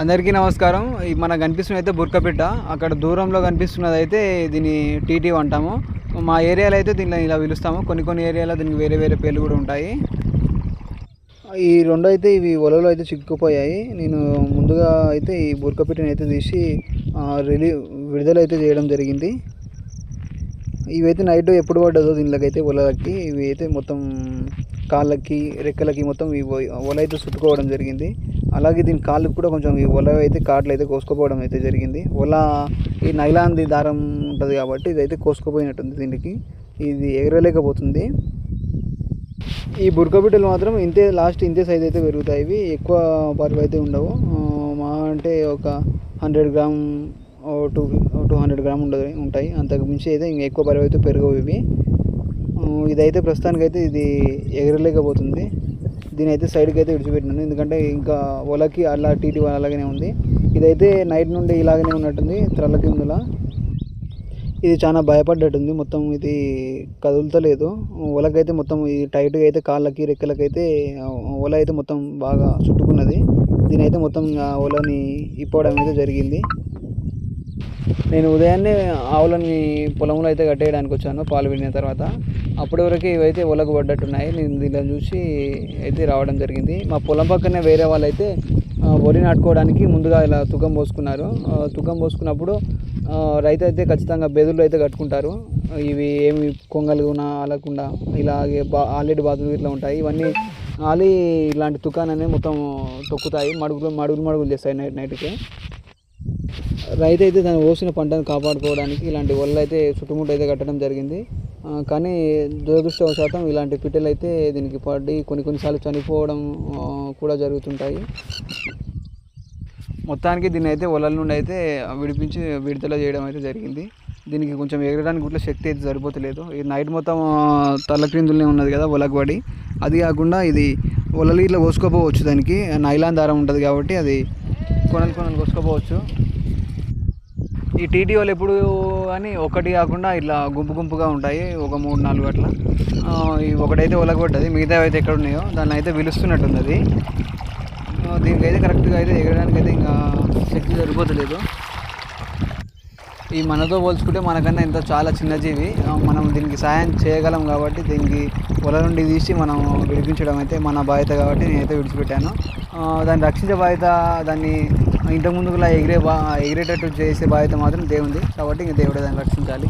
అందరికీ నమస్కారం. మనకు కనిపిస్తున్నది అయితే బుర్కపిట్ట. అక్కడ దూరంలో కనిపిస్తున్నది అయితే దీన్ని టీటీ అంటాము. మా ఏరియాలో అయితే దీన్ని ఇలా పిలుస్తాము. కొన్ని కొన్ని ఏరియాలో దీనికి వేరే వేరే పేర్లు కూడా ఉంటాయి. ఈ రెండు అయితే ఇవి వలలో అయితే చిక్కుకుపోయాయి. నేను ముందుగా అయితే ఈ బుర్కపిట్టని అయితే తీసి విడుదల అయితే చేయడం జరిగింది. ఇవైతే నైట్ ఎప్పుడు పడ్డదో దీనిలోకైతే వలలకి ఇవి అయితే మొత్తం కాళ్ళకి రెక్కలకి మొత్తం ఈ వల అయితే చుట్టుకోవడం జరిగింది. అలాగే దీని కాళ్ళకి కూడా కొంచెం ఈ వల అయితే కాట్లు అయితే కోసుకుపోవడం అయితే జరిగింది. వల ఈ నైలాన్ది దారం ఉంటుంది కాబట్టి ఇదైతే కోసుకుపోయినట్టుంది. దీనికి ఇది ఎగరలేకపోతుంది. ఈ బుర్కబిట్టలు మాత్రం ఇంతే సైజ్ అయితే పెరుగుతాయి. ఇవి ఎక్కువ బరువు అయితే ఉండవు. మా అంటే ఒక 100 గ్రామ్ 200 గ్రామ్ ఉంటాయి. అంతకు మించి అయితే ఇంకా ఎక్కువ బరువు అయితే పెరగవు ఇవి. ఇదైతే ప్రస్తుతానికైతే ఇది ఎగరలేకపోతుంది. దీని అయితే సైడ్కి అయితే విడిచిపెట్టినాను, ఎందుకంటే ఇంకా వలకి అలా టీటీ వల అలాగనే ఉంది. ఇదైతే నైట్ నుండి ఇలాగనే ఉన్నట్టుంది త్రల్ల కిందలా. ఇది చాలా భయపడ్డట్టుంది. మొత్తం ఇది కదులుతలేదు. వలకైతే మొత్తం ఇది టైట్గా అయితే కాళ్ళకి రెక్కలకైతే వల అయితే మొత్తం బాగా చుట్టుకున్నది. దీనైతే మొత్తం వలని ఇప్పడం అయితే జరిగింది. నేను ఉదయాన్నే ఆవులని పొలంలో అయితే కట్టేయడానికి వచ్చాను పాలు విడిన తర్వాత. అప్పటి వరకు ఇవైతే ఒలకు పడ్డట్టున్నాయి. నేను దీనిలో చూసి అయితే రావడం జరిగింది. మా పొలం పక్కనే వేరే వాళ్ళు అయితే వరి నాటుకోవడానికి ముందుగా ఇలా తుకం పోసుకున్నారు. తుకం పోసుకున్నప్పుడు రైతు అయితే ఖచ్చితంగా బెదుళ్ళు అయితే కట్టుకుంటారు. ఇవి ఏమి కొంగలుగునా అలకుండా ఇలాగే ఆల్రెడీ బాతులు ఇట్లా ఉంటాయి. ఇవన్నీ ఆలి ఇలాంటి తుకాన్ని మొత్తం తొక్కుతాయి. మడుగులు చేస్తాయి నైట్కి. రైతు అయితే దాన్ని పోసిన పంటను కాపాడుకోవడానికి ఇలాంటి వలలు అయితే చుట్టుముట్టు అయితే కట్టడం జరిగింది. కానీ దురదృష్టవశాతం ఇలాంటి పిట్టలు అయితే దీనికి పడి కొన్నిసార్లు చనిపోవడం కూడా జరుగుతుంటాయి. మొత్తానికి దీన్ని అయితే వలల నుండి అయితే విడిపించి విడుదల చేయడం అయితే జరిగింది. దీనికి కొంచెం ఎగరడానికి కూడా శక్తి అయితే సరిపోతలేదు. ఈ నైట్ మొత్తం తల్ల క్రిందులనే ఉన్నది కదా వలకు పడి. అది కాకుండా ఇది వలలు ఇట్లా కోసుకోపోవచ్చు. దానికి నైలాన్ దారం ఉంటుంది కాబట్టి అది కొనలు కోసుకోపోవచ్చు. ఈ టీటీ వాళ్ళు ఎప్పుడు కానీ ఒకటి కాకుండా ఇట్లా గుంపుగా ఉంటాయి. ఒక 3-4 అట్లా. ఒకటైతే ఒలకు పడ్డది, మిగతా అయితే ఎక్కడ ఉన్నాయో దాన్ని అయితే పిలుస్తున్నట్టుంది. అది దీనికైతే కరెక్ట్గా అయితే ఎగరడానికి అయితే ఇంకా శక్తి సరిపోతలేదు. ఈ మనతో పోల్చుకుంటే మనకన్నా ఎంతో చాలా చిన్న జీవి. మనం దీనికి సాయం చేయగలం కాబట్టి దీనికి వల నుండి తీసి మనం విడిపించడం అయితే మన బాధ్యత కాబట్టి నేనైతే విడిచిపెట్టాను. దాన్ని రక్షించే బాధ్యత, దాన్ని ఇంతకుముందులా ఎగిరేటట్టు చేసే బాధ్యత మాత్రం దేవుంది కాబట్టి ఇంక దేవుడే దాన్ని రక్షించాలి.